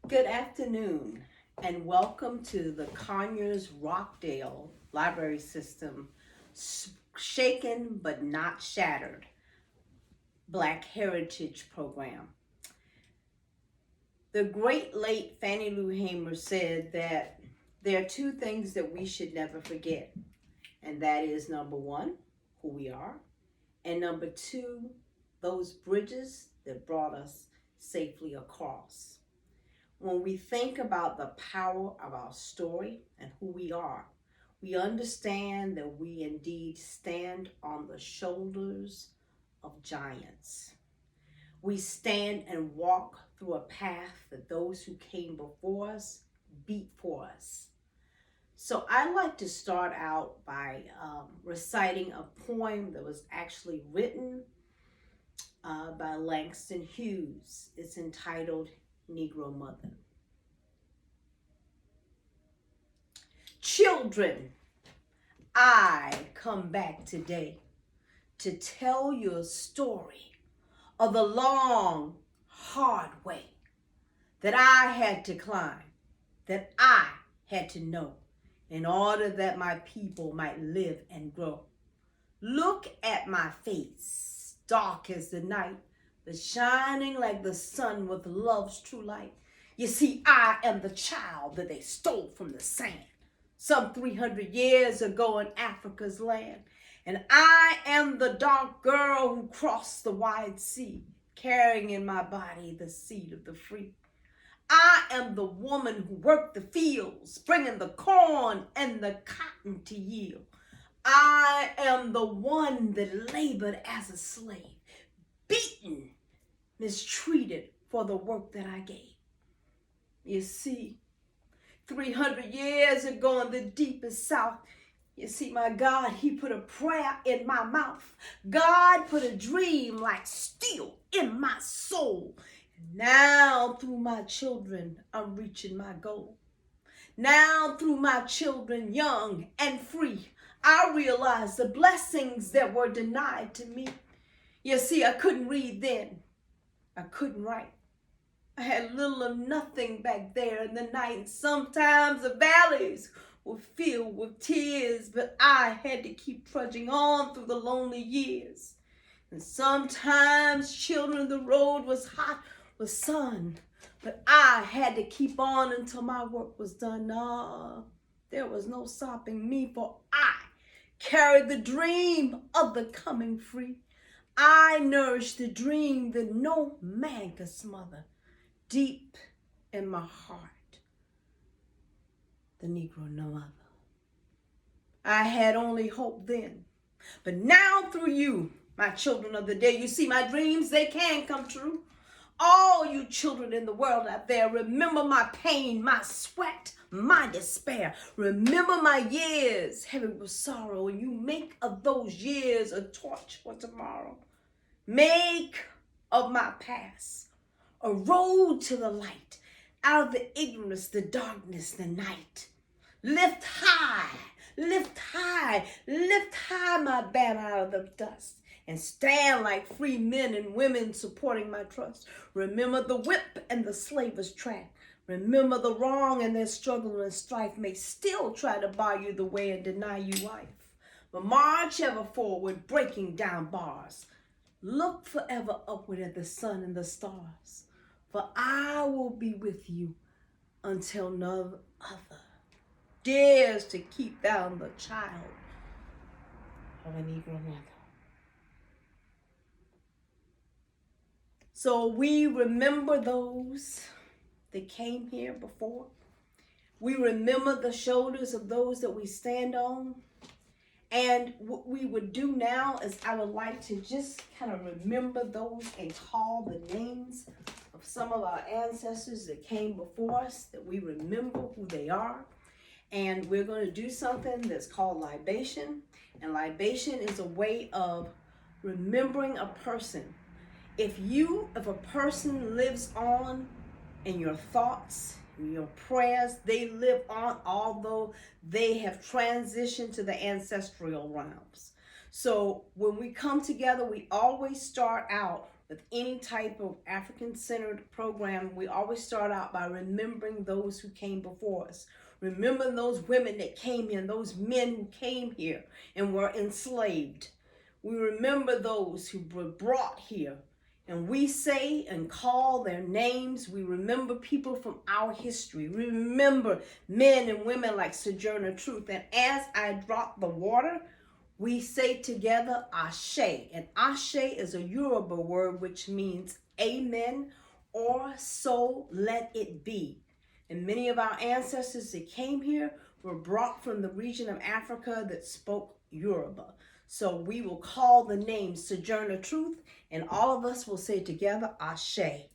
Good afternoon, and welcome to the Conyers Rockdale Library System Shaken but Not Shattered Black Heritage Program. The great late Fannie Lou Hamer said that there are two things that we should never forget, and that is number one, who we are, and number two, those bridges that brought us safely across. When we think about the power of our story and who we are, we understand that we indeed stand on the shoulders of giants. We stand and walk through a path that those who came before us beat for us. So I like to start out by reciting a poem that was actually written by Langston Hughes. It's entitled Negro Mother. Children, I come back today to tell you a story of the long, hard way that I had to climb, that I had to know in order that my people might live and grow. Look at my face, dark as the night, but shining like the sun with love's true light. You see, I am the child that they stole from the sand some 300 years ago in Africa's land. And I am the dark girl who crossed the wide sea, carrying in my body the seed of the free. I am the woman who worked the fields, bringing the corn and the cotton to yield. I am the one that labored as a slave, beaten, mistreated for the work that I gave. You see, 300 years ago in the deepest South, you see, my God, he put a prayer in my mouth. God put a dream like steel in my soul. Now through my children, I'm reaching my goal. Now through my children, young and free, I realize the blessings that were denied to me. You see, I couldn't read then. I couldn't write. I had little or nothing back there in the night. And sometimes the valleys were filled with tears, but I had to keep trudging on through the lonely years. And sometimes, children, the road was hot with sun, but I had to keep on until my work was done. There was no stopping me, for I carried the dream of the coming free. I nourished the dream that no man could smother. Deep in my heart, the Negro mother. I had only hope then, but now through you, my children of the day, you see my dreams, they can come true. All you children in the world out there, remember my pain, my sweat, my despair. Remember my years heavy with sorrow, and you make of those years a torch for tomorrow. Make of my past a road to the light, out of the ignorance, the darkness, the night. Lift high, lift high, lift high my banner out of the dust, and stand like free men and women supporting my trust. Remember the whip and the slaver's track. Remember the wrong and their struggle and strife may still try to bar you the way and deny you life. But march ever forward, breaking down bars. Look forever upward at the sun and the stars, for I will be with you until none other dares to keep down the child of a Negro mother. So we remember those that came here before. We remember the shoulders of those that we stand on. And what we would do now is I would like to just kind of remember those and call the names of some of our ancestors that came before us, that we remember who they are. And we're going to do something that's called libation. And libation is a way of remembering a person. If a person lives on in your thoughts, your prayers, they live on, although they have transitioned to the ancestral realms. So when we come together, we always start out with any type of African-centered program, we always start out by remembering those who came before us. Remember those women that came here, and those men who came here and were enslaved. We remember those who were brought here, and we say and call their names. We remember people from our history. We remember men and women like Sojourner Truth. And as I drop the water, we say together, Ashe. And Ashe is a Yoruba word which means amen, or so let it be. And many of our ancestors that came here were brought from the region of Africa that spoke Yoruba. So we will call the name Sojourner Truth, and all of us will say together, Ashe.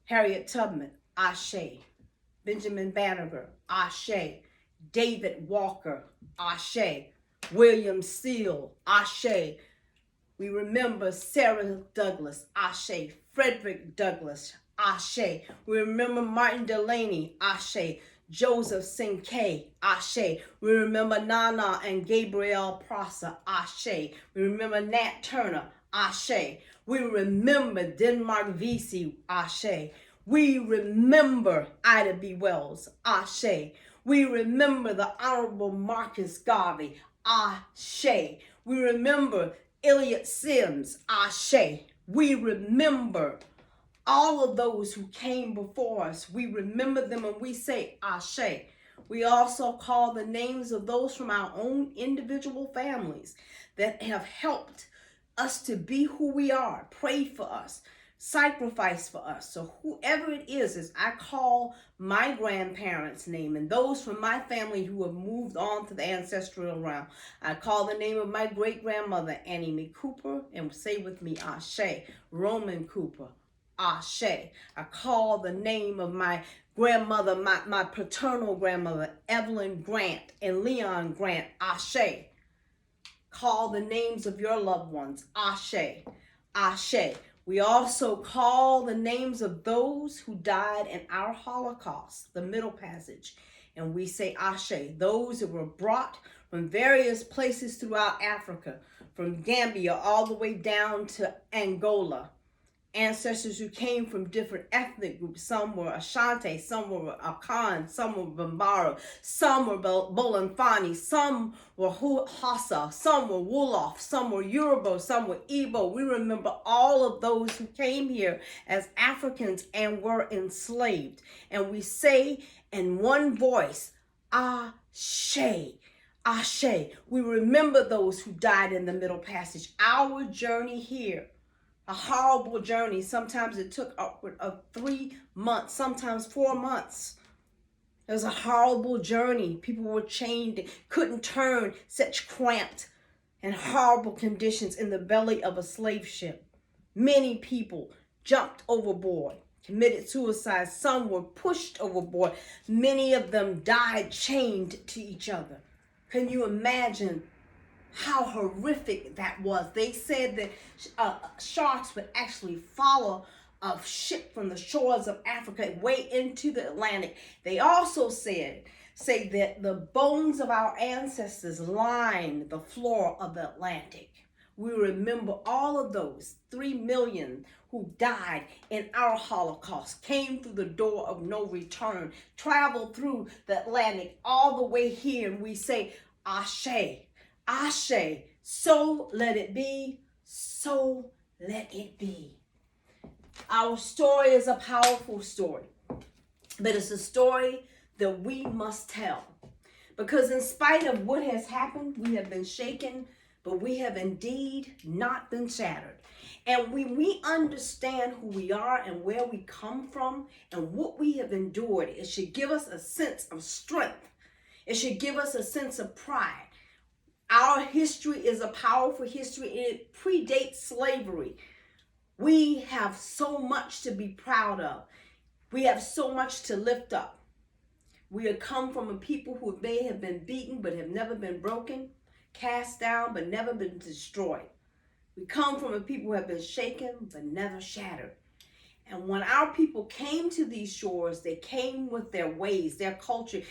Harriet Tubman, Ashe. Benjamin Banneker, Ashe. David Walker, Ashe. William Steele, Ashe. We remember Sarah Douglas, Ashe. Frederick Douglass, Ashe. We remember Martin Delaney, Ashe. Joseph Sinkay, Ashe. We remember Nana and Gabrielle Prosser, Ashe. We remember Nat Turner, Ashe. We remember Denmark Vesey, Ashe. We remember Ida B. Wells, Ashe. We remember the Honorable Marcus Garvey, Ashe. We remember Elliot Sims, Ashe. We remember all of those who came before us. We remember them and we say Ashe. We also call the names of those from our own individual families that have helped us to be who we are, prayed for us, sacrificed for us. So whoever it is, as I call my grandparents' name and those from my family who have moved on to the ancestral realm, I call the name of my great-grandmother, Annie Mae Cooper, and say with me, Ashe. Roman Cooper, Ashe. I call the name of my grandmother, my paternal grandmother, Evelyn Grant and Leon Grant, Ashe. Call the names of your loved ones, Ashe, Ashe. We also call the names of those who died in our Holocaust, the Middle Passage, and we say Ashe. Those who were brought from various places throughout Africa, from Gambia all the way down to Angola. Ancestors who came from different ethnic groups. Some were Ashanti, some were Akan, some were Bambara, some were Bolanfani, some were Hausa, some were Wolof, some were Yoruba, some were Igbo. We remember all of those who came here as Africans and were enslaved. And we say in one voice, Ashe. Ashe. We remember those who died in the Middle Passage. Our journey here, a horrible journey. Sometimes it took upward of 3 months, sometimes 4 months. It was a horrible journey. People were chained, couldn't turn, such cramped and horrible conditions in the belly of a slave ship. Many people jumped overboard, committed suicide. Some were pushed overboard. Many of them died chained to each other. Can you imagine how horrific that was? They said that sharks would actually follow a ship from the shores of Africa way into the Atlantic. They also say that the bones of our ancestors lined the floor of the Atlantic. We remember all of those 3 million who died in our Holocaust, came through the door of no return, traveled through the Atlantic all the way here, and we say, Ashe. Ashe, so let it be, so let it be. Our story is a powerful story, but it's a story that we must tell. Because in spite of what has happened, we have been shaken, but we have indeed not been shattered. And when we understand who we are and where we come from and what we have endured, it should give us a sense of strength. It should give us a sense of pride. Our history is a powerful history. It predates slavery. We have so much to be proud of. We have so much to lift up. We have come from a people who may have been beaten but have never been broken, cast down but never been destroyed. We come from a people who have been shaken but never shattered. And when our people came to these shores, they came with their ways, their culture,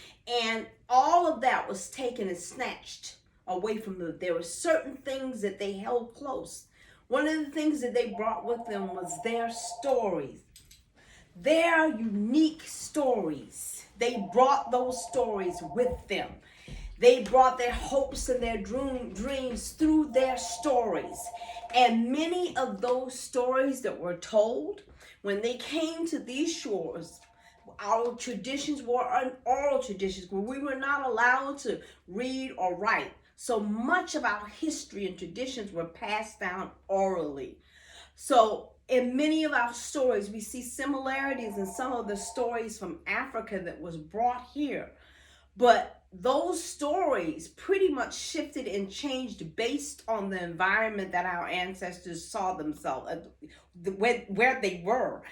and all of that was taken and snatched away from them. There were certain things that they held close. One of the things that they brought with them was their stories, their unique stories. They brought those stories with them. They brought their hopes and their dreams through their stories. And many of those stories that were told, when they came to these shores, our traditions were an oral traditions where we were not allowed to read or write. So much of our history and traditions were passed down orally. So in many of our stories, we see similarities in some of the stories from Africa that was brought here. But those stories pretty much shifted and changed based on the environment that our ancestors saw themselves, where they were.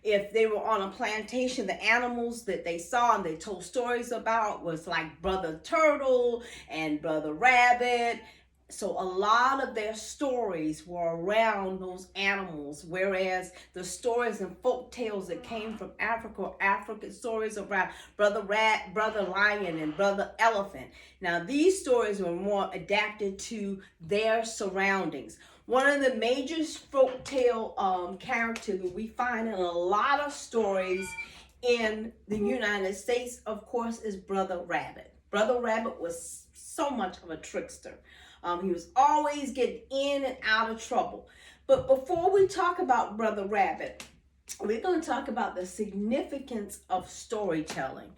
If they were on a plantation, the animals that they saw and they told stories about was like Brother Turtle and Brother Rabbit. So a lot of their stories were around those animals, whereas the stories and folk tales that came from Africa, African stories around Brother Rat, Brother Lion, and Brother Elephant. Now these stories were more adapted to their surroundings. One of the major folk tale characters that we find in a lot of stories in the United States, of course, is Brother Rabbit. Brother Rabbit was so much of a trickster. He was always getting in and out of trouble. But before we talk about Brother Rabbit, we're going to talk about the significance of storytelling.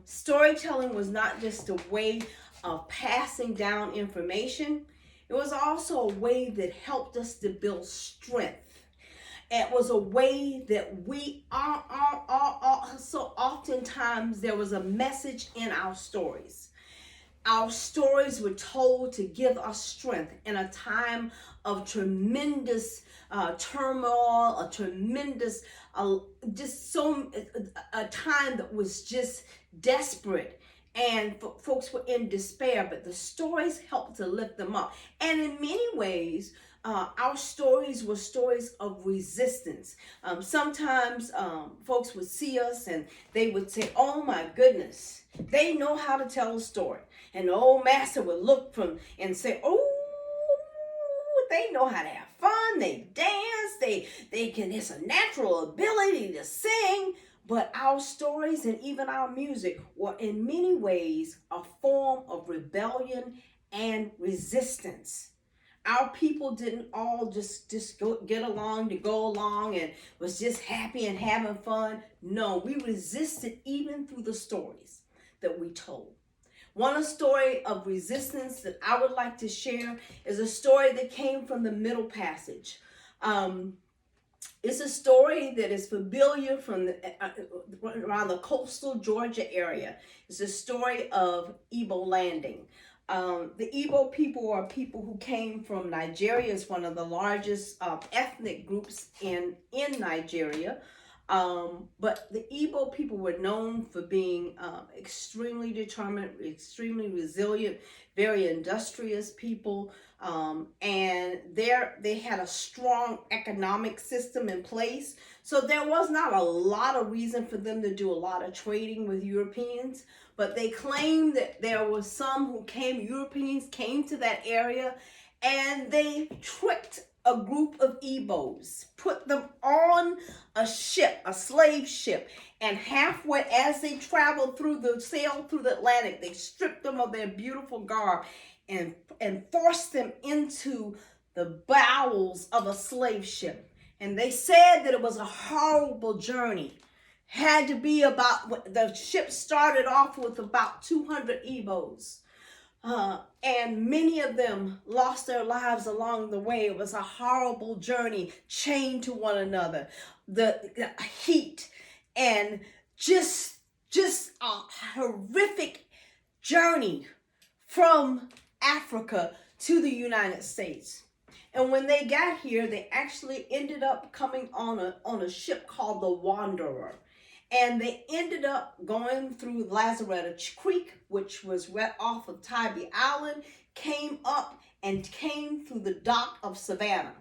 Storytelling was not just a way of passing down information. It was also a way that helped us to build strength. It was a way that we are so oftentimes there was a message in our stories. Our stories were told to give us strength in a time of tremendous turmoil, a tremendous, a time that was just desperate. And folks were in despair, but the stories helped to lift them up. And in many ways, our stories were stories of resistance. Sometimes folks would see us and they would say, oh my goodness, they know how to tell a story. And the old master would look from and say, oh, they know how to have fun, they dance, they can, it's a natural ability to sing. But our stories and even our music were in many ways a form of rebellion and resistance. Our people didn't all just get along to go along and was just happy and having fun. No, we resisted even through the stories that we told. One story of resistance that I would like to share is a story that came from the Middle Passage. It's a story that is familiar from around the coastal Georgia area. It's a story of Igbo landing. The Igbo people are people who came from Nigeria. It's one of the largest ethnic groups in Nigeria. But the Igbo people were known for being extremely determined, extremely resilient, very industrious people. And they had a strong economic system in place. So there was not a lot of reason for them to do a lot of trading with Europeans. But they claimed that there was Europeans came to that area and they tricked a group of Igbos, put them on a ship, a slave ship, and halfway as they sailed through the Atlantic, they stripped them of their beautiful garb and forced them into the bowels of a slave ship. And they said that it was a horrible journey. Had to be the ship started off with about 200 Igbos. And many of them lost their lives along the way. It was a horrible journey, chained to one another. The heat and just a horrific journey from Africa to the United States. And when they got here, they actually ended up coming on a ship called the Wanderer. And they ended up going through Lazaretta Creek, which was right off of Tybee Island, came up and came through the dock of Savannah.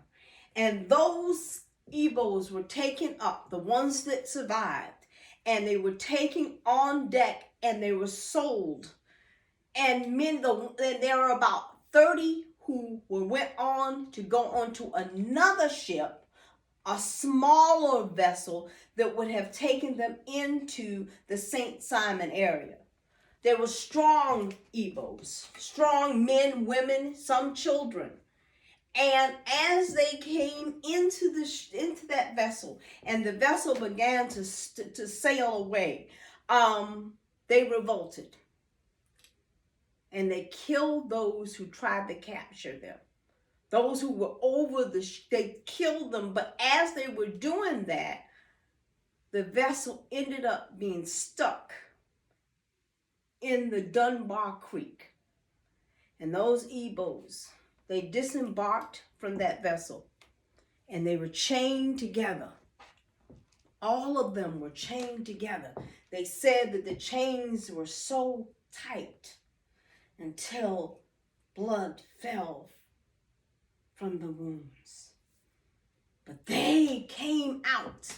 And those Igbos were taken up, the ones that survived, and they were taken on deck and they were sold. And there were about 30 who went on to go onto another ship, a smaller vessel that would have taken them into the St. Simon area. There were strong Igbos, strong men, women, some children. And as they came into that vessel, and the vessel began to sail away, they revolted, and they killed those who tried to capture them. Those who were over they killed them. But as they were doing that, the vessel ended up being stuck in the Dunbar Creek. And those Igbos, they disembarked from that vessel, and they were chained together. All of them were chained together. They said that the chains were so tight until blood fell from the wounds. But they came out,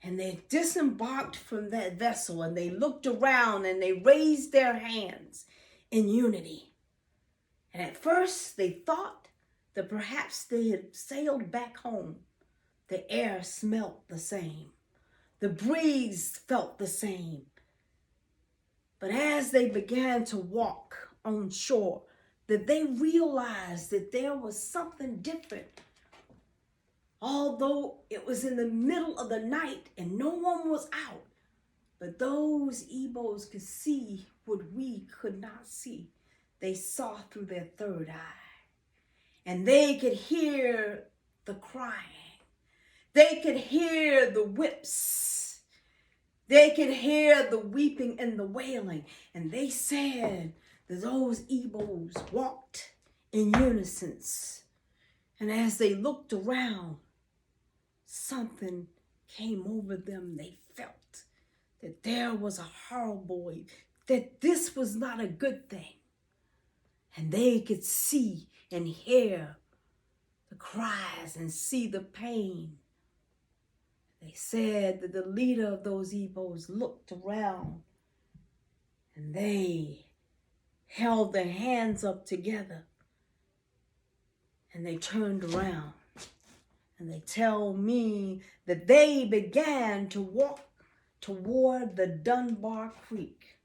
and they disembarked from that vessel, and they looked around, and they raised their hands in unity. And at first they thought that perhaps they had sailed back home. The air smelt the same. The breeze felt the same. But as they began to walk on shore, that they realized that there was something different. Although it was in the middle of the night and no one was out, but those Igbos could see what we could not see. They saw through their third eye, and they could hear the crying. They could hear the whips. They could hear the weeping and the wailing. And they said that those Igbos walked in unison. And as they looked around, something came over them. They felt that there was a horrible, that this was not a good thing. And they could see and hear the cries and see the pain. They said that the leader of those Igbos looked around, and they held their hands up together, and they turned around, and they tell me that they began to walk toward the Dunbar Creek.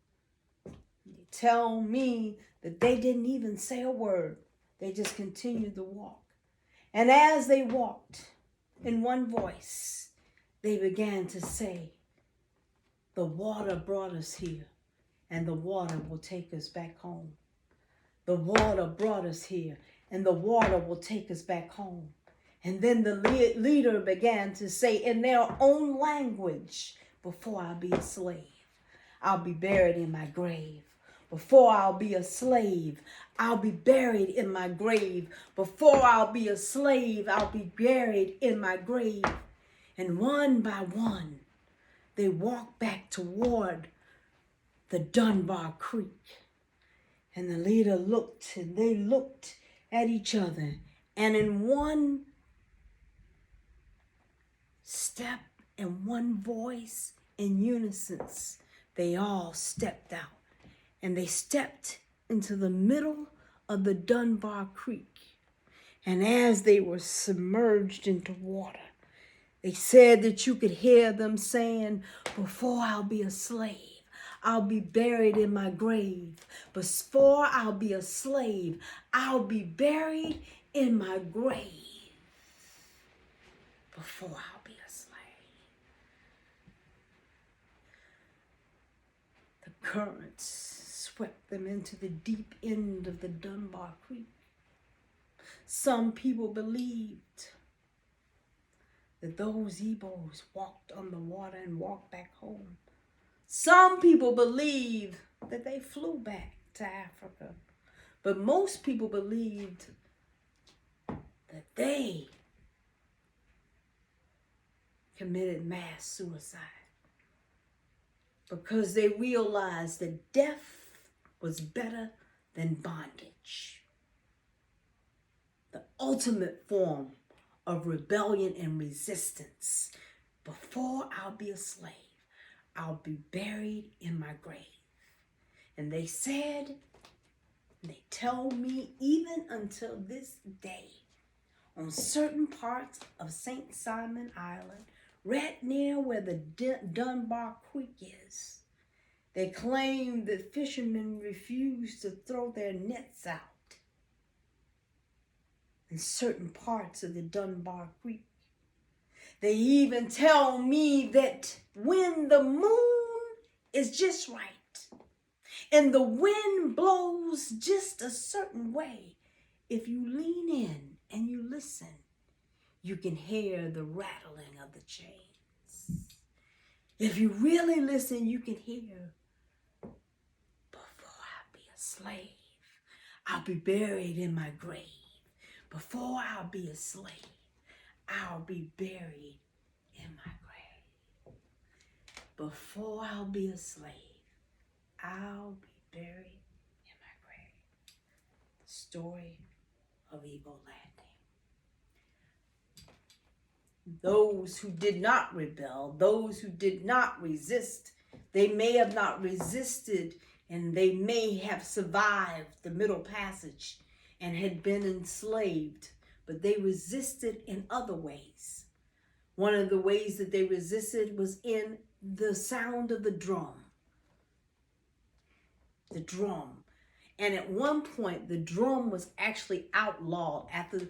They tell me that they didn't even say a word. They just continued to walk. And as they walked, in one voice, they began to say, the water brought us here, and the water will take us back home. The water brought us here, and the water will take us back home. And then the leader began to say in their own language, before I be a slave, I'll be buried in my grave. Before I'll be a slave, I'll be buried in my grave. Before I'll be a slave, I'll be buried in my grave. And one by one, they walked back toward the Dunbar Creek. And the leader looked, and they looked at each other. And in one step and one voice in unison, they all stepped out. And they stepped into the middle of the Dunbar Creek. And as they were submerged into water, they said that you could hear them saying, before I'll be a slave, I'll be buried in my grave. Before I'll be a slave, I'll be buried in my grave. Before I'll be a slave. The currents swept them into the deep end of the Dunbar Creek. Some people believed that those Igbos walked on the water and walked back home. Some people believed that they flew back to Africa. But most people believed that they committed mass suicide because they realized that death was better than bondage. The ultimate form of rebellion and resistance. Before I'll be a slave, I'll be buried in my grave. And they said And they tell me even until this day, on certain parts of St. Simon Island, right near where the Dunbar Creek is, they claim that fishermen refuse to throw their nets out in certain parts of the Dunbar Creek. They even tell me that when the moon is just right and the wind blows just a certain way, if you lean in and you listen, you can hear the rattling of the chains. If you really listen, you can hear, before I be a slave, I'll be buried in my grave. Before I'll be a slave, I'll be buried in my grave. Before I'll be a slave, I'll be buried in my grave. The story of Eagle Landing. Those who did not rebel, those who did not resist, they may have not resisted and they may have survived the Middle Passage and had been enslaved, but they resisted in other ways. One of the ways that they resisted was in the sound of the drum. The drum. And at one point, the drum was actually outlawed. After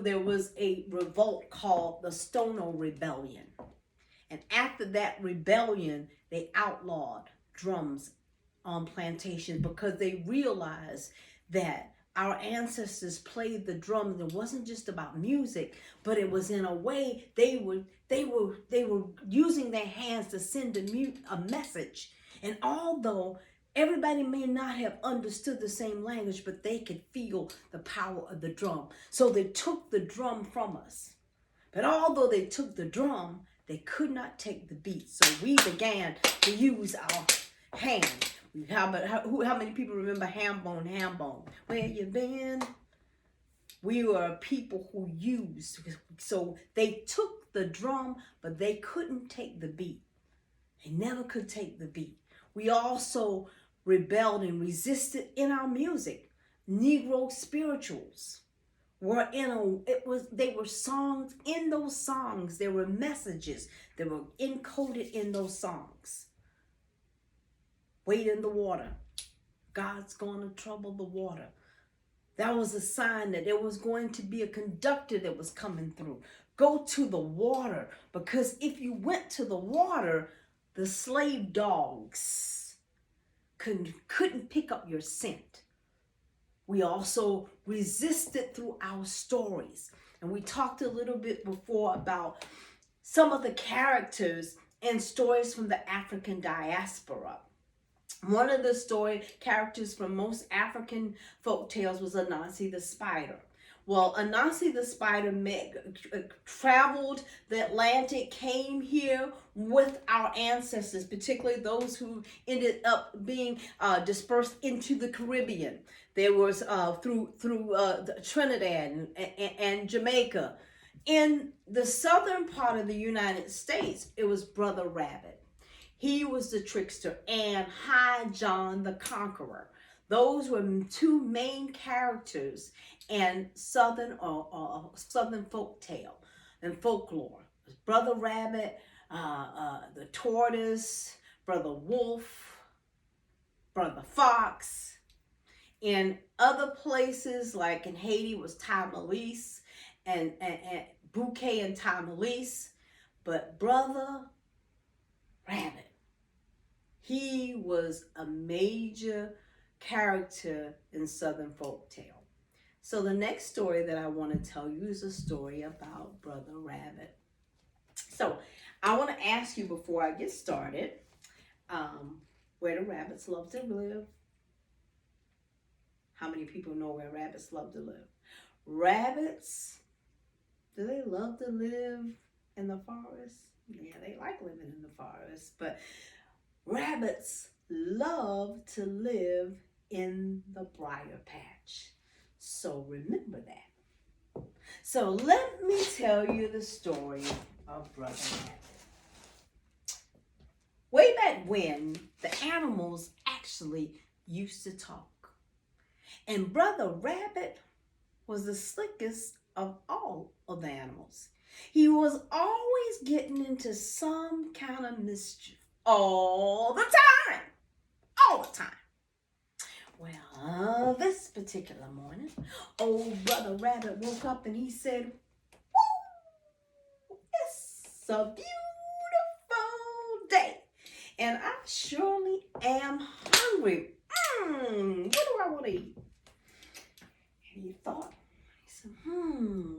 there was a revolt called the Stono Rebellion. And after that rebellion, they outlawed drums on plantations because they realized that our ancestors played the drums. It wasn't just about music, but it was in a way they were using their hands to send a message. And although everybody may not have understood the same language, but they could feel the power of the drum. So they took the drum from us. But although they took the drum, they could not take the beat. So we began to use our hand. How many people remember Hambone, Hambone? Where you been? We were people who used. So they took the drum, but they couldn't take the beat. They never could take the beat. We also rebelled and resisted in our music. Negro spirituals were they were songs. In those songs, there were messages that were encoded in those songs. Wade in the water. God's going to trouble the water. That was a sign that there was going to be a conductor that was coming through. Go to the water, because if you went to the water, the slave dogs couldn't pick up your scent. We also resisted through our stories. And we talked a little bit before about some of the characters and stories from the African diaspora. One of the characters from most African folk tales was Anansi the Spider. Well, Anansi the Spider traveled the Atlantic, came here with our ancestors, particularly those who ended up being dispersed into the Caribbean. There was through Trinidad and Jamaica. In the southern part of the United States, it was Brother Rabbit. He was the trickster, and High John the Conqueror. Those were two main characters in Southern folk tale and folklore. Brother Rabbit, the Tortoise, Brother Wolf, Brother Fox. In other places, like in Haiti, was Tyrmalise and Bouquet and Tyrmalise. But Brother Rabbit, he was a major character in Southern folktale. So the next story that I want to tell you is a story about Brother Rabbit. So I want to ask you before I get started, where do rabbits love to live? How many people know where rabbits love to live? Rabbits, do they love to live in the forest? Yeah, they like living in the forest, but rabbits love to live in the briar patch. So remember that. So let me tell you the story of Brother Rabbit. Way back when, the animals actually used to talk. And Brother Rabbit was the slickest of all of the animals. He was always getting into some kind of mischief all the time. All the time. Well, this particular morning, old Brother Rabbit woke up and he said, "Woo, it's a beautiful day. And I surely am hungry. What do I want to eat?" And he thought, he said,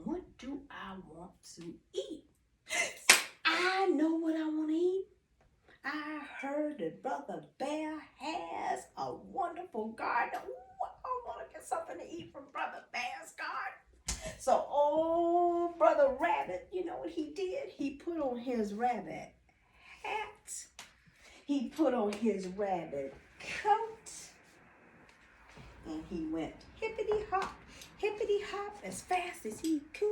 what do I want to eat? I know what I want to eat. I heard that Brother Bear has a wonderful garden. Ooh, I want to get something to eat from Brother Bear's garden. So old Brother Rabbit, you know what he did? He put on his rabbit hat. He put on his rabbit coat. And he went hippity-hop as fast as he could.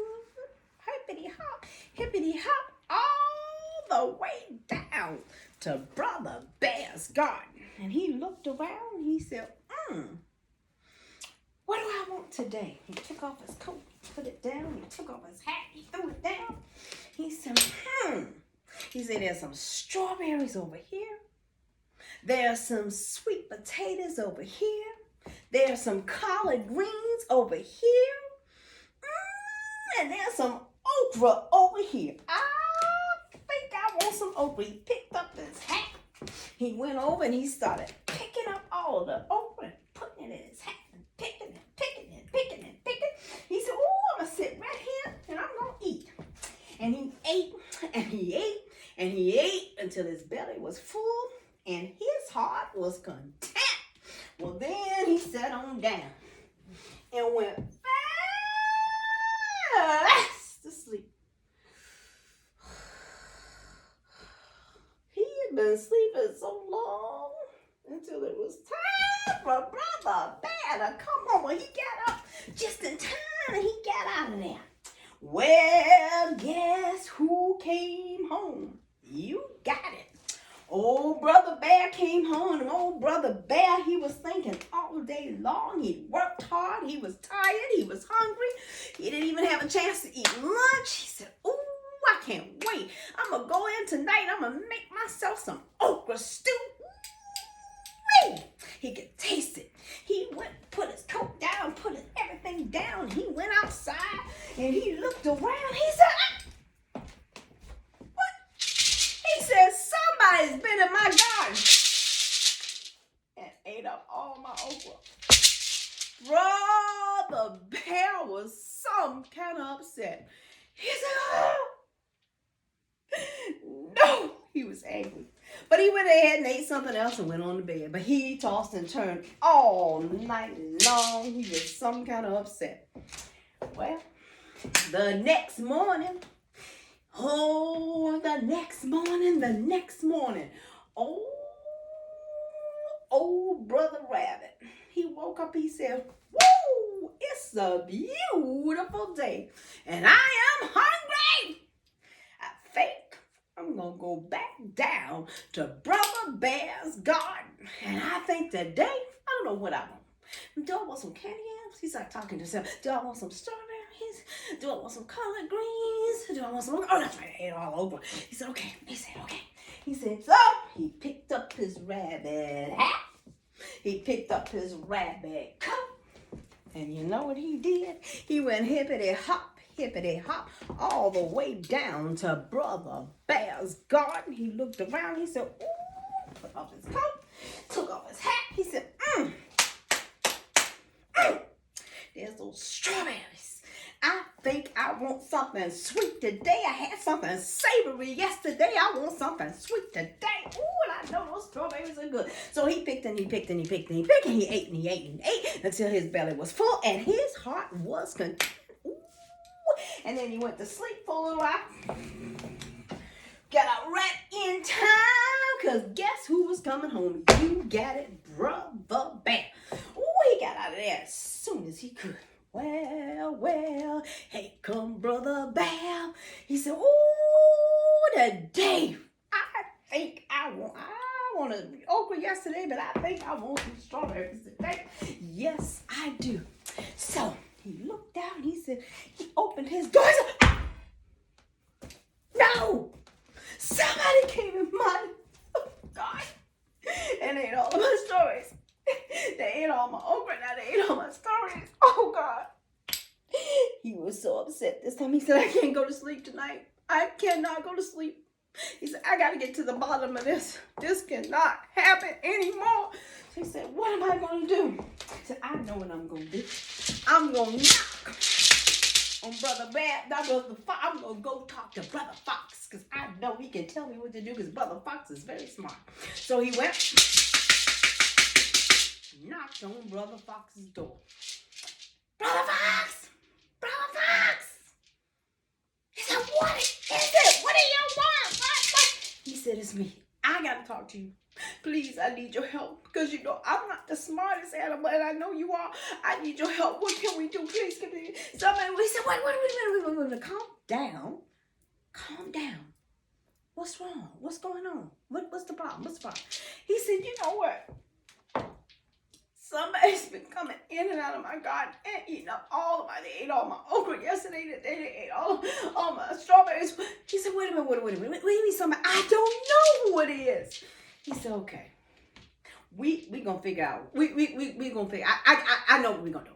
Hippity-hop, all the way down to Brother Bear's garden. And he looked around and he said, what do I want today? He took off his coat, put it down. He took off his hat, he threw it down. He said, He said, there's some strawberries over here. There's some sweet potatoes over here. There's some collard greens over here. And there's some okra over here. I think I want some okra. He picked up his hat. He went over and he started picking up all the okra and putting it in his hat and picking it. He said, I'm going to sit right here and I'm going to eat. And he ate and he ate and he ate until his belly was full and his heart was content. Well, then he sat on down and went fast asleep. He had been sleeping so long until it was time for Brother Bear to come home. Well, he got up just in time and he got out of there. Well, guess who came home? You got it. Old Brother Bear came home, and old Brother Bear, he was thinking all day long. He worked hard. He was tired. He was hungry. He didn't even have a chance to eat lunch. He said, I can't wait. I'm going to go in tonight. I'm going to make myself some okra stew. Ooh, he could taste it. He went, put his coat down, put his everything down. He went outside, and he looked around. He said, He said, somebody's been in my garden and ate up all my okra. Brother Bear was some kind of upset. He said, no, he was angry. But he went ahead and ate something else and went on to bed. But he tossed and turned all night long. He was some kind of upset. Well, the next morning, old Brother Rabbit, he woke up, he said, woo, it's a beautiful day, and I am hungry. I think I'm going to go back down to Brother Bear's garden, and I think today, I don't know what I want. Do I want some candy yams? He's like talking to himself. Do I want some strawberries? Do I want some collard greens? Do I want some? Oh, that's right. I ate all over. He said, okay. He said, okay. He said, so he picked up his rabbit hat. He picked up his rabbit coat. And you know what he did? He went hippity hop, all the way down to Brother Bear's garden. He looked around. He said, ooh, put off his coat, took off his hat. He said, there's those strawberries. I think I want something sweet today. I had something savory yesterday. I want something sweet today. Ooh, and I know those strawberries are good. So he picked and he picked and he picked and he picked and he ate and he ate and he ate until his belly was full and his heart was content. Ooh. And then he went to sleep for a little while. Got out right in time, because guess who was coming home? You got it, Brother Bear. Ooh, he got out of there as soon as he could. Well, hey, come Brother Bear. He said, ooh, today, I think I wanted okra yesterday, but I think I want some strawberries today. Yes, I do. So he looked out. He said, he opened his door. He said, no! Somebody came in my God and ate all of my strawberries. They ate all my okra. Now they ate all my strawberries. Oh God. He was so upset this time. He said, I can't go to sleep tonight. I cannot go to sleep. He said, I got to get to the bottom of this. This cannot happen anymore. So he said, what am I going to do? He said, I know what I'm going to do. I'm going to knock on Brother Bear. I'm going to go talk to Brother Fox because I know he can tell me what to do because Brother Fox is very smart. So he went, knocked on Brother Fox's door. Brother Fox! Brother Fox! He said, what is it? What do you want? What? He said, it's me. I got to talk to you. Please, I need your help. Because, you know, I'm not the smartest animal, and I know you are. I need your help. What can we do? Please, give me. Somebody, we said, wait. Calm down. Calm down. What's wrong? What's going on? What's the problem? What's the problem? He said, you know what? Somebody's been coming in and out of my garden and eating up they ate all my okra yesterday. They ate all my strawberries. He said, wait a minute. What do you mean somebody? I don't know who it is. He said, okay. We gonna figure out. We gonna figure I know what we gonna do.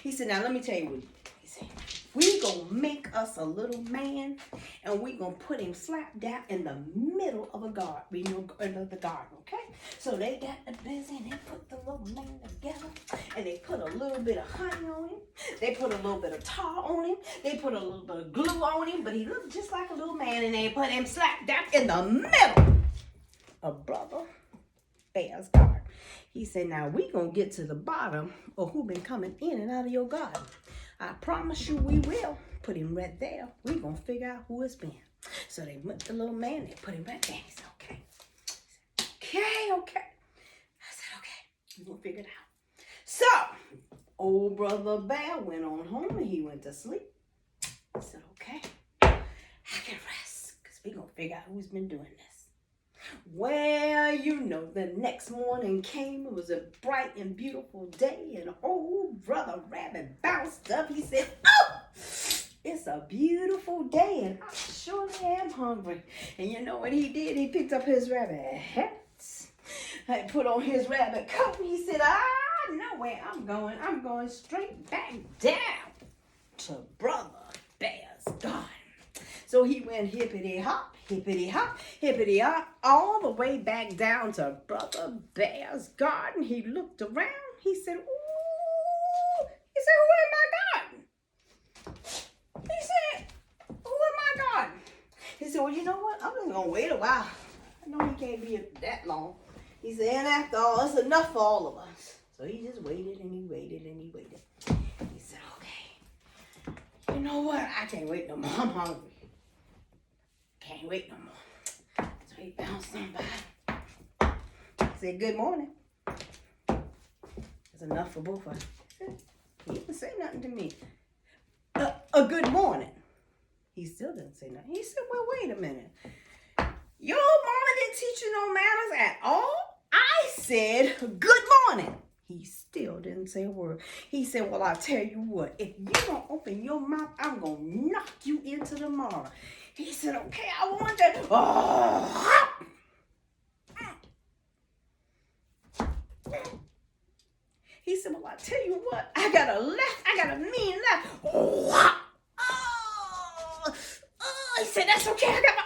He said, now let me tell you what he said. We gonna make us a little man and we gonna put him slap down in the middle of a garden. The garden, okay? So they got the busy and they put the little man together and they put a little bit of honey on him. They put a little bit of tar on him. They put a little bit of glue on him, but he looked just like a little man and they put him slap down in the middle of Brother Bear's garden. He said, now we gonna get to the bottom of who been coming in and out of your garden. I promise you we will. Put him right there. We gonna figure out who it's been. So they went the little man, they put him right there. He said, okay. Okay. I said, okay, we're gonna figure it out. So, old Brother Bear went on home and he went to sleep. I said, okay, I can rest because we're gonna figure out who's been doing this. Well, you know, the next morning came. It was a bright and beautiful day, and old Brother Rabbit bounced up. He said, oh, it's a beautiful day, and I surely am hungry. And you know what he did? He picked up his rabbit hat, and put on his rabbit coat, and he said, I know where I'm going. I'm going straight back down to Brother Bear's garden. So he went hippity-hop, all the way back down to Brother Bear's garden. He looked around. He said, ooh. He said, who in my garden? He said, who in my garden? He said, well, you know what? I'm just going to wait a while. I know he can't be that long. He said, and after all, it's enough for all of us. So he just waited and he waited and he waited. He said, okay, you know what? I can't wait no more. I'm hungry. Can't wait no more. So he bounced on by. He said, good morning. It's enough for both of us. He didn't say nothing to me. A good morning. He still didn't say nothing. He said, well, wait a minute. Your mama didn't teach you no manners at all? I said, good morning. He still didn't say a word. He said, well, I'll tell you what. If you don't open your mouth, I'm going to knock you into the mara. He said, okay, I want that. Oh. He said, well, I tell you what, I got a mean laugh. Oh. He said, that's okay, I got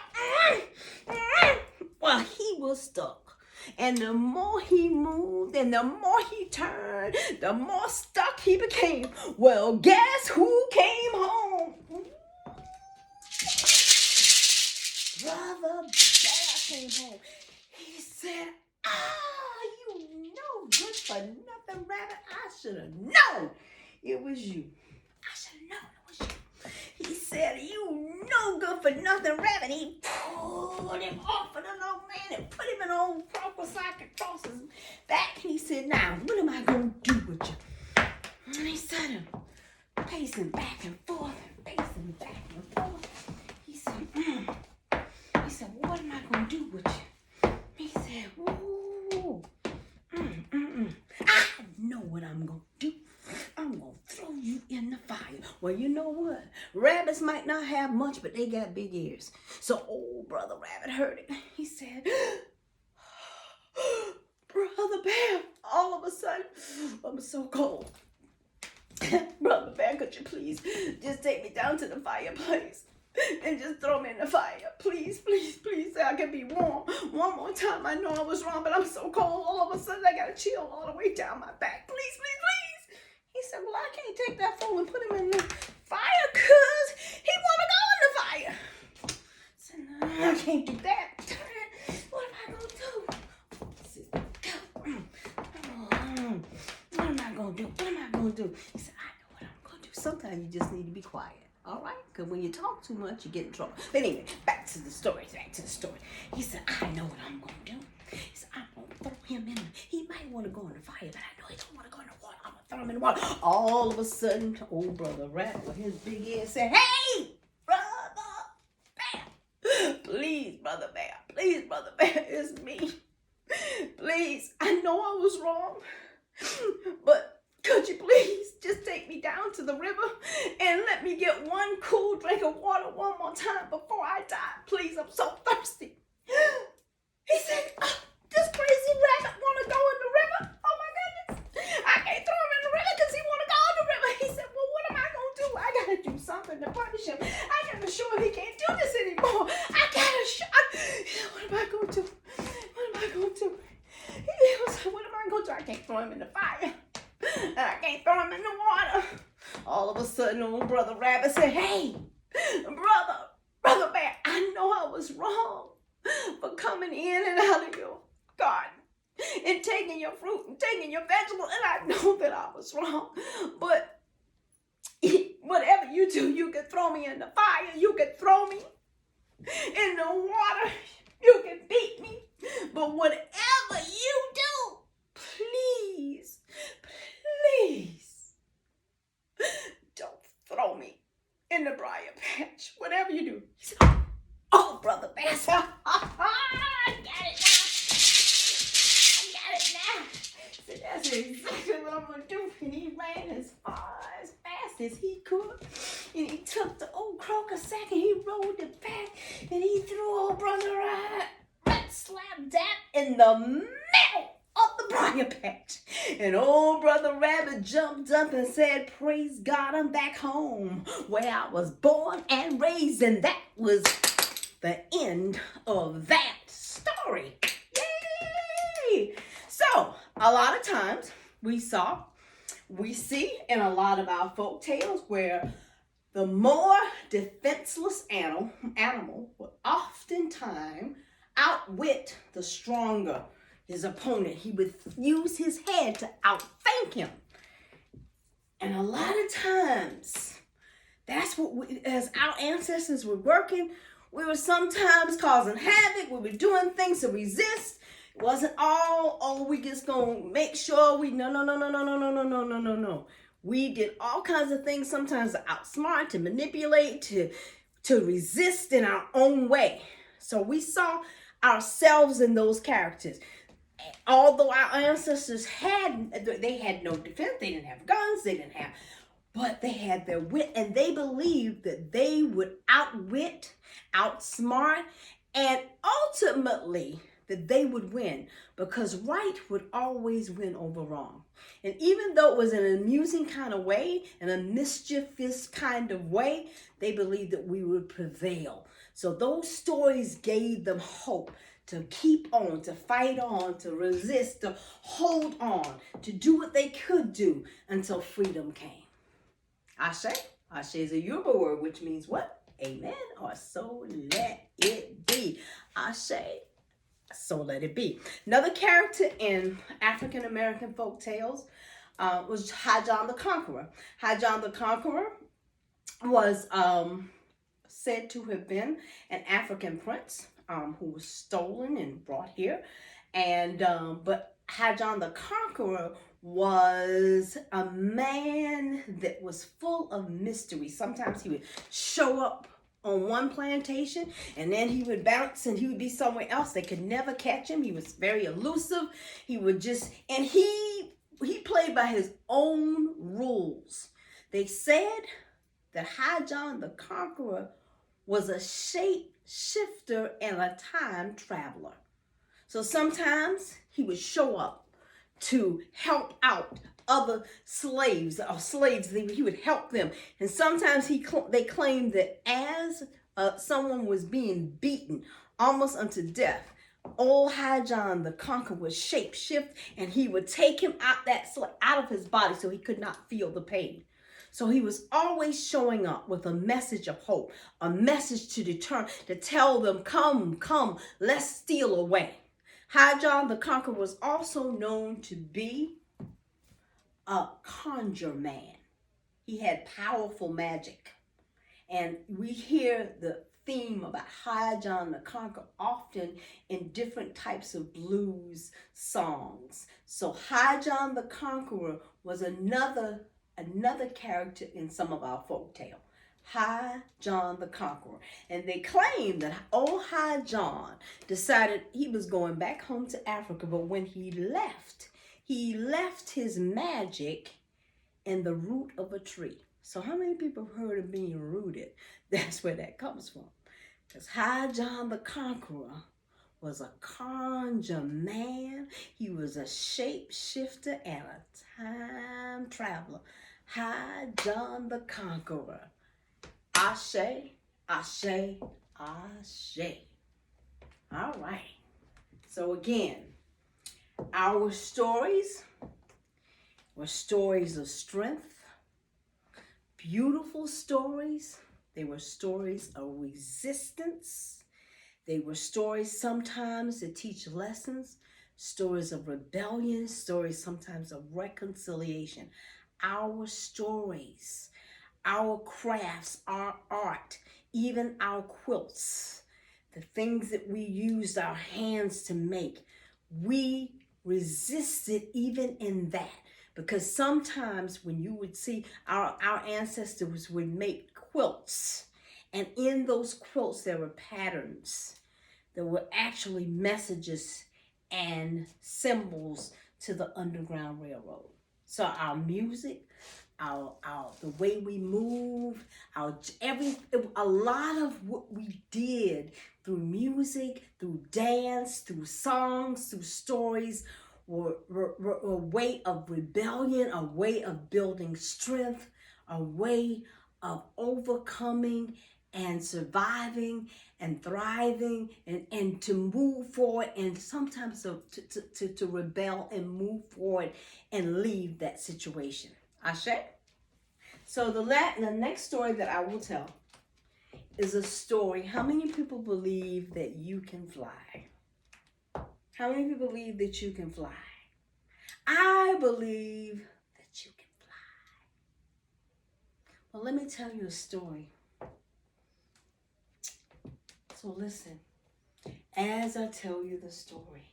my. Well, he was stuck. And the more he moved and the more he turned, the more stuck he became. Well, guess who came home? Brother Bear came home. He said, you no good for nothing, rabbit. I should have known it was you. I should have known it was you. He said, you no good for nothing, rabbit. He pulled him off of the little man and put him in an old proper sock across his back. And he said, now, what am I going to do with you? And he started pacing back and forth and pacing back and forth. He said, what am I going to do with you? He said, ooh. I'm going to do? I'm going to throw you in the fire. Well, you know what? Rabbits might not have much, but they got big ears. So old Brother Rabbit heard it. He said, Brother Bear, all of a sudden, I'm so cold. Brother Bear, could you please just take me down to the fireplace and just throw me in the fire? Please, please, please, so I can be warm. One more time. I know I was wrong, but I'm so cold. All of a sudden, I got a chill all the way down my back. Please, please, please. He said, well, I can't take that fool and put him in the fire because he want to go in the fire. I said, no, I can't do that. What am I going to do? I said, what am I going to do? What am I going to do? He said, I know what I'm going to do. Sometimes you just need to be quiet. All right? Because when you talk too much, you get in trouble. But anyway, back to the story. He said, I know what I'm going to do. He said, I'm going to throw him in. He might want to go in the fire, but I know he don't want to go in the water. I'm going to throw him in the water. All of a sudden, old Brother Rabbit with his big ear said, hey, Brother Bear. Please, Brother Bear. Please, Brother Bear. It's me. Please. I know I was wrong. But could you please just take me down to the river and let me get one cool drink of water one more time before I die? Please, I'm so thirsty. He said, oh, this crazy rabbit want to go in the river? Oh my goodness. I can't throw him in the river because he want to go in the river. He said, well, what am I going to do? I got to do something to punish him. I got to show him he can't do this anymore. I got to show him. What am I going to do? What am I going to do? He was like, what am I going to do? I can't throw him in the fire. I can't throw him in the water. All of a sudden, old Brother Rabbit said, hey, Brother Bear, I know I was wrong for coming in and out of your garden and taking your fruit and taking your vegetables. And I know that I was wrong. But whatever you do, you can throw me in the fire. You can throw me in the water. You can beat me. But whatever you do, please, don't throw me in the briar patch. Whatever you do. He said, oh, Brother Bear, I got it now. So that's exactly what I'm going to do. And he ran as fast as he could. And he took the old croaker sack and he rolled it back. And he threw old Brother Rabbit slap dap in the middle of the briar patch. And old Brother Rabbit jumped up and said, praise God, I'm back home where I was born and raised. And that was the end of that story. Yay! So, a lot of times we see in a lot of our folk tales where the more defenseless animal will oftentimes outwit the stronger, his opponent. He would use his head to outthink him. And a lot of times, that's what as our ancestors were working, we were sometimes causing havoc. We were doing things to resist. It wasn't all, oh, we just gonna make sure we, no. We did all kinds of things, sometimes to outsmart, to manipulate, to resist in our own way. So we saw ourselves in those characters. Although our ancestors had no defense, they didn't have guns, but they had their wit, and they believed that they would outwit, outsmart, and ultimately that they would win, because right would always win over wrong. And even though it was in an amusing kind of way, in a mischievous kind of way, they believed that we would prevail. So those stories gave them hope to keep on, to fight on, to resist, to hold on, to do what they could do until freedom came. Ashe. Ashe is a Yoruba word, which means what? Amen, or so let it be. Ashe. So let it be. Another character in African American folk tales was High John the Conqueror. High John the Conqueror was said to have been an African prince who was stolen and brought here. And but High John the Conqueror was a man that was full of mystery. Sometimes he would show up on one plantation and then he would bounce and he would be somewhere else. They could never catch him. He was very elusive. He would just, and he he played by his own rules. They said that High John the Conqueror was a shape shifter and a time traveler. So sometimes he would show up to help out other slaves or slaves. He would help them. And sometimes they claimed that as someone was being beaten almost unto death, old High John the Conqueror would shape shift and he would take him out of his body so he could not feel the pain. So he was always showing up with a message of hope, a message to tell them, come, come, let's steal away. High John the Conqueror was also known to be a conjure man. He had powerful magic. And we hear the theme about High John the Conqueror often in different types of blues songs. So High John the Conqueror was another character in some of our folktale. High John the Conqueror. And they claim that old High John decided he was going back home to Africa, but when he left his magic in the root of a tree. So how many people have heard of being rooted? That's where that comes from. Because High John the Conqueror was a conjure man. He was a shapeshifter and a time traveler. High John the Conqueror. Ashe, ashe, ashe. All right. So again, our stories were stories of strength, beautiful stories. They were stories of resistance. They were stories sometimes that teach lessons, stories of rebellion, stories sometimes of reconciliation. Our stories, our crafts, our art, even our quilts, the things that we used our hands to make, we resisted even in that. Because sometimes when you would see our ancestors would make quilts, and in those quilts there were patterns. There were actually messages and symbols to the Underground Railroad. So our music, the way we move, a lot of what we did through music, through dance, through songs, through stories were a way of rebellion, a way of building strength, a way of overcoming and surviving and thriving and to move forward, and sometimes to rebel and move forward and leave that situation. Ashe? So the next story that I will tell is a story. How many people believe that you can fly? How many people believe that you can fly? I believe that you can fly. Well, let me tell you a story. So listen, as I tell you the story,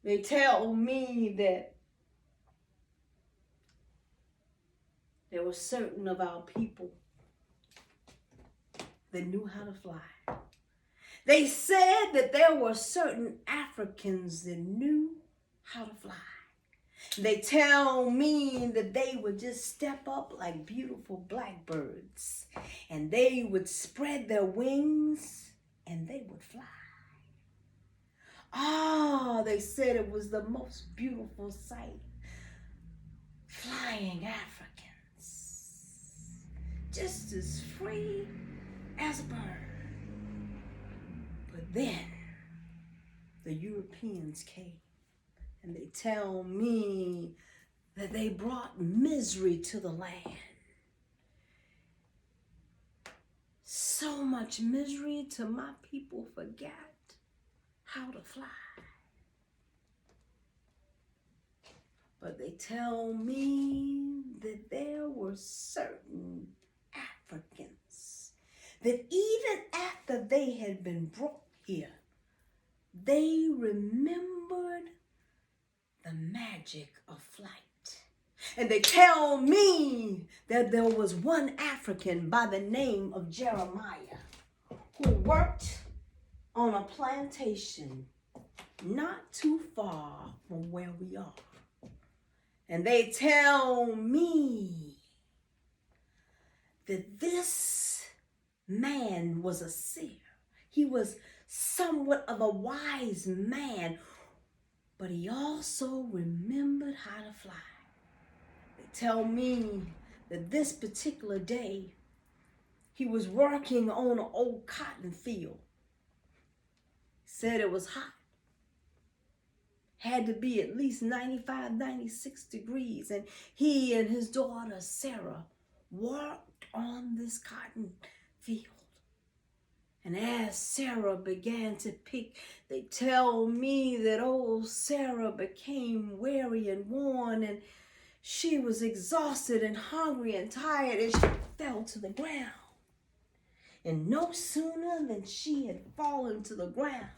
they tell me that there were certain of our people that knew how to fly. They said that there were certain Africans that knew how to fly. They tell me that they would just step up like beautiful blackbirds, and they would spread their wings and they would fly. They said it was the most beautiful sight. Flying Africans, just as free as a bird. But then the Europeans came, and they tell me that they brought misery to the land. So much misery till my people forgot how to fly. But they tell me that there were certain Africans that even after they had been brought here, they remembered the magic of flight. And they tell me that there was one African by the name of Jeremiah who worked on a plantation not too far from where we are. And they tell me that this man was a seer. He was somewhat of a wise man, but he also remembered how to fly. They tell me that this particular day, he was working on an old cotton field. He said it was hot. Had to be at least 95, 96 degrees. And he and his daughter, Sarah, worked on this cotton field. And as Sarah began to pick, they tell me that old Sarah became weary and worn, and she was exhausted and hungry and tired, and she fell to the ground. And no sooner than she had fallen to the ground,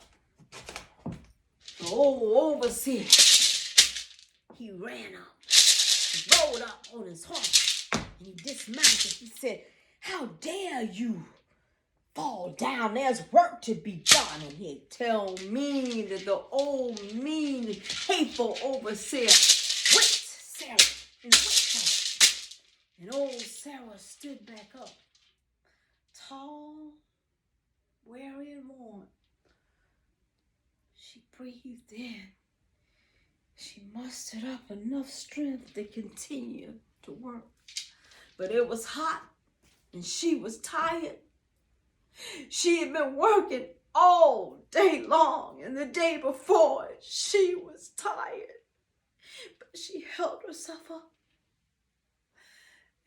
the old overseer, he ran up, he rode up on his horse, and he dismounted. He said, "How dare you fall down? There's work to be done." And he'd tell me that the old, mean, hateful overseer whipped Sarah and whipped her. And old Sarah stood back up, tall, weary, and worn. She breathed in. She mustered up enough strength to continue to work. But it was hot, and she was tired. She had been working all day long, and the day before, she was tired. But she held herself up.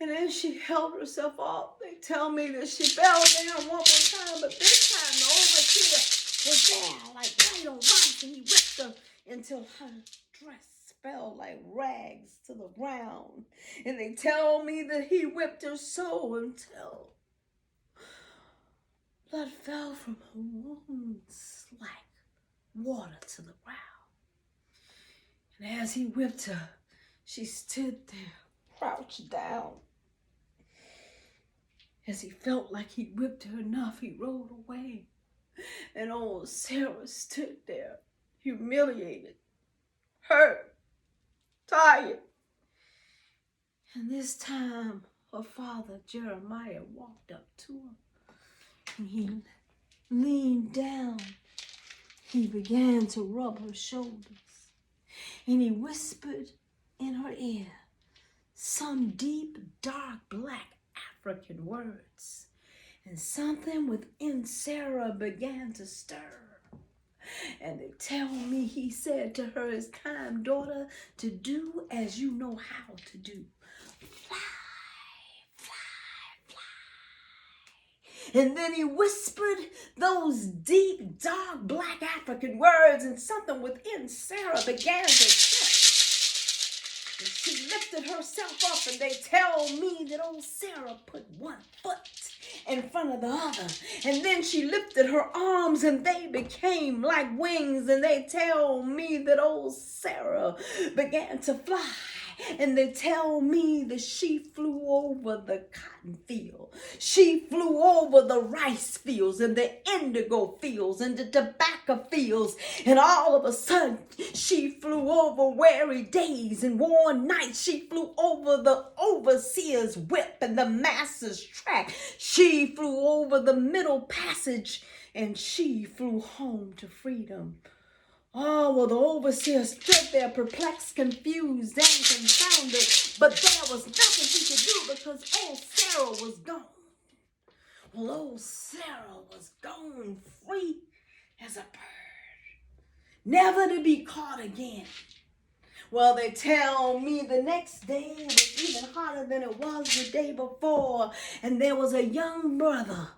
And as she held herself up, they tell me that she fell down one more time, but this time the overseer was there, like right on right, and he whipped her until her dress fell like rags to the ground. And they tell me that he whipped her so until blood fell from her wounds like water to the ground. And as he whipped her, she stood there, crouched down. As he felt like he whipped her enough, he rolled away. And old Sarah stood there, humiliated, hurt, tired. And this time, her father, Jeremiah, walked up to her. And he leaned down. He began to rub her shoulders. And he whispered in her ear some deep, dark, black African words. And something within Sarah began to stir. And they tell me he said to her, "It's time, daughter, to do as you know how to do. Fly, fly, fly." And then he whispered those deep, dark, black African words, and something within Sarah began to stir. And she lifted herself up, and they tell me that old Sarah put one foot in front of the other. And then she lifted her arms, and they became like wings. And they tell me that old Sarah began to fly. And they tell me that she flew over the cotton field. She flew over the rice fields and the indigo fields and the tobacco fields. And all of a sudden, she flew over weary days and worn nights. She flew over the overseer's whip and the master's track. She flew over the middle passage, and she flew home to freedom. Oh, well, the overseer stood there perplexed, confused, and confounded. But there was nothing he could do because old Sarah was gone. Well, old Sarah was gone free as a bird, never to be caught again. Well, they tell me the next day it was even hotter than it was the day before. And there was a young brother,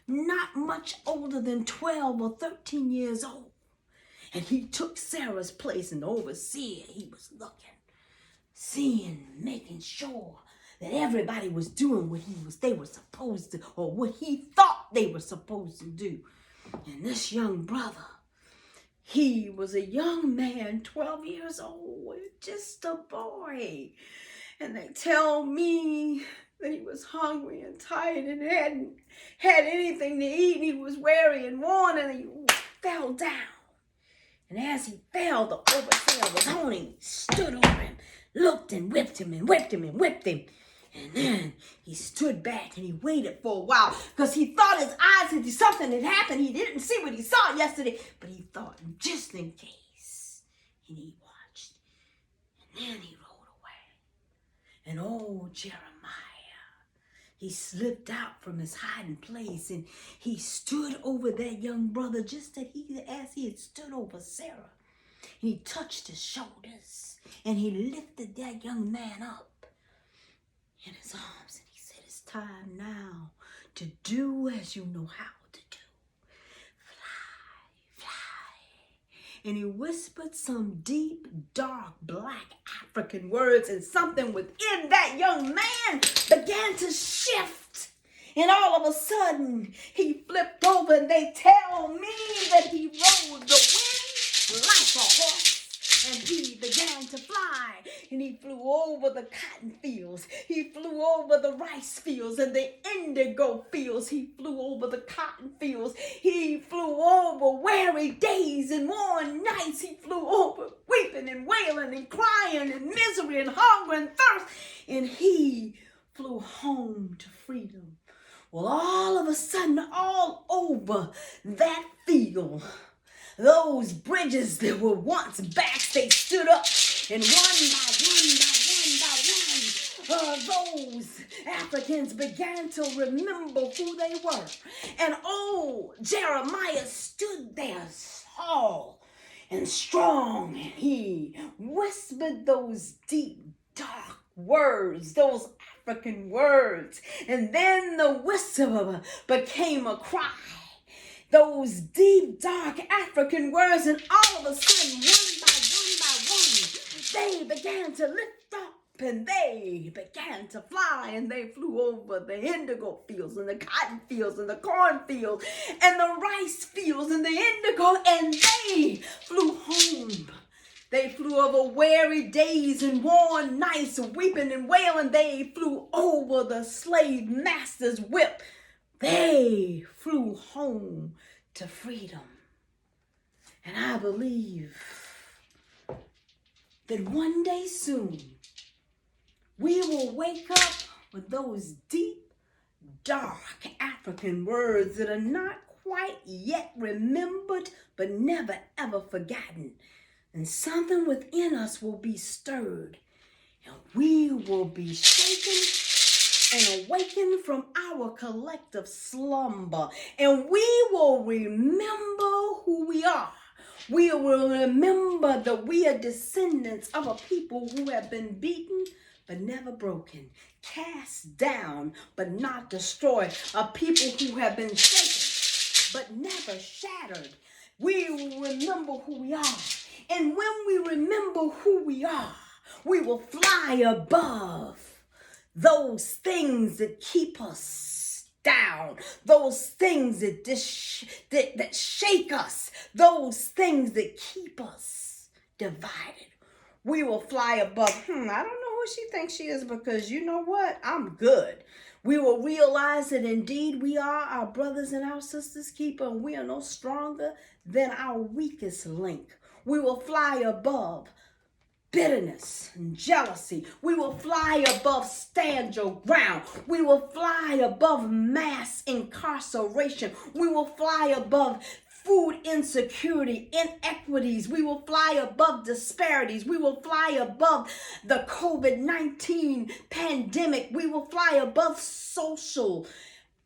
not much older than 12 or 13 years old. And he took Sarah's place, and the overseer, he was looking, seeing, making sure that everybody was doing what they were supposed to, or what he thought they were supposed to do. And this young brother, he was a young man, 12 years old, just a boy. And they tell me that he was hungry and tired and hadn't had anything to eat. He was weary and worn, and he fell down. And as he fell, the overseer was on him, stood over him, looked and whipped him and whipped him and whipped him. And then he stood back and he waited for a while because he thought his eyes had something had happened. He didn't see what he saw yesterday, but he thought just in case. And he watched. And then he rode away. And old Jeremiah, he slipped out from his hiding place and he stood over that young brother just as he had stood over Sarah. And he touched his shoulders and he lifted that young man up in his arms, and he said, it's time now to do as you know how to do. Fly, fly. And he whispered some deep, dark, black African words, and something within that young man began to shift. And all of a sudden, he flipped over, and they tell me that he rode the wind like a horse. And he began to fly, and he flew over the cotton fields. He flew over the rice fields and the indigo fields. He flew over the cotton fields. He flew over weary days and worn nights. He flew over weeping and wailing and crying and misery and hunger and thirst. And he flew home to freedom. Well, all of a sudden, all over that field, those bridges that were once backs, they stood up, and one by one, those Africans began to remember who they were. And old Jeremiah stood there tall and strong, and he whispered those deep, dark words, those African words, and then the whisper became a cry. Those deep, dark African words, and all of a sudden, one by one, they began to lift up, and they began to fly, and they flew over the indigo fields, and the cotton fields, and the corn fields, and the rice fields, and the indigo, and they flew home. They flew over weary days and worn nights, weeping and wailing. They flew over the slave master's whip. They flew home to freedom. And I believe that one day soon, we will wake up with those deep, dark African words that are not quite yet remembered, but never ever forgotten. And something within us will be stirred, and we will be shaken and awaken from our collective slumber. And we will remember who we are. We will remember that we are descendants of a people who have been beaten but never broken, cast down but not destroyed, a people who have been shaken but never shattered. We will remember who we are. And when we remember who we are, we will fly above those things that keep us down, those things that shake us, those things that keep us divided. We will fly above, I don't know who she thinks she is, because you know what? I'm good. We will realize that indeed we are our brothers and our sisters' keeper, and we are no stronger than our weakest link. We will fly above bitterness and jealousy. We will fly above stand your ground. We will fly above mass incarceration. We will fly above food insecurity, inequities. We will fly above disparities. We will fly above the COVID-19 pandemic. We will fly above social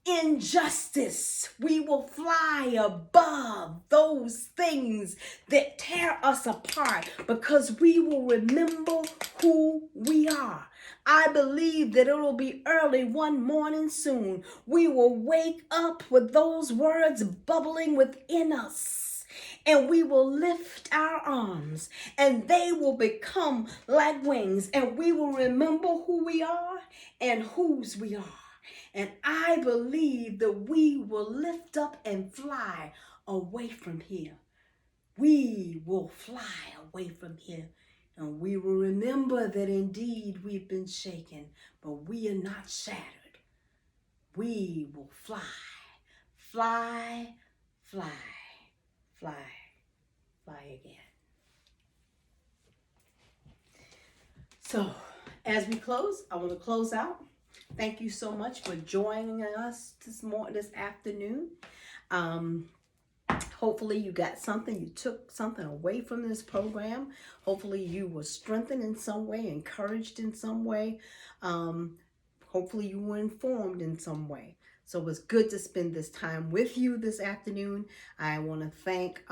injustice. We will fly above those things that tear us apart, because we will remember who we are. I believe that it will be early one morning soon. We will wake up with those words bubbling within us, and we will lift our arms, and they will become like wings, and we will remember who we are and whose we are. And I believe that we will lift up and fly away from here. We will fly away from here. And we will remember that indeed we've been shaken, but we are not shattered. We will fly, fly, fly, fly. fly again. So, as we close, I want to close out. Thank you so much for joining us this afternoon. Hopefully you got something, you took something away from this program. Hopefully you were strengthened in some way, encouraged in some way. Hopefully you were informed in some way. So it was good to spend this time with you this afternoon. I want to thank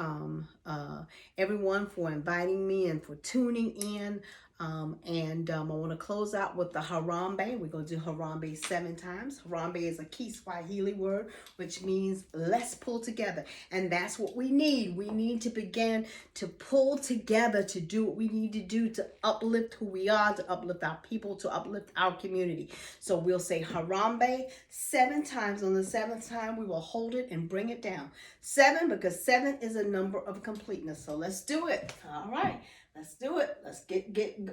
everyone for inviting me and for tuning in. I want to close out with the Harambe. We're going to do Harambe 7 times. Harambe is a Kiswahili word, which means let's pull together. And that's what we need. We need to begin to pull together to do what we need to do to uplift who we are, to uplift our people, to uplift our community. So we'll say Harambe 7 times. On the 7th time, we will hold it and bring it down. 7, because 7 is a number of completeness. So let's do it. All right. Let's do it. Let's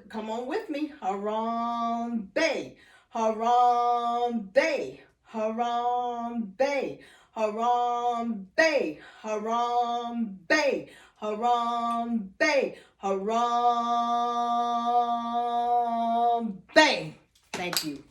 come on with me. Harambe, Harambe, Harambe, Harambe, Harambe, Harambe, Harambe. Thank you.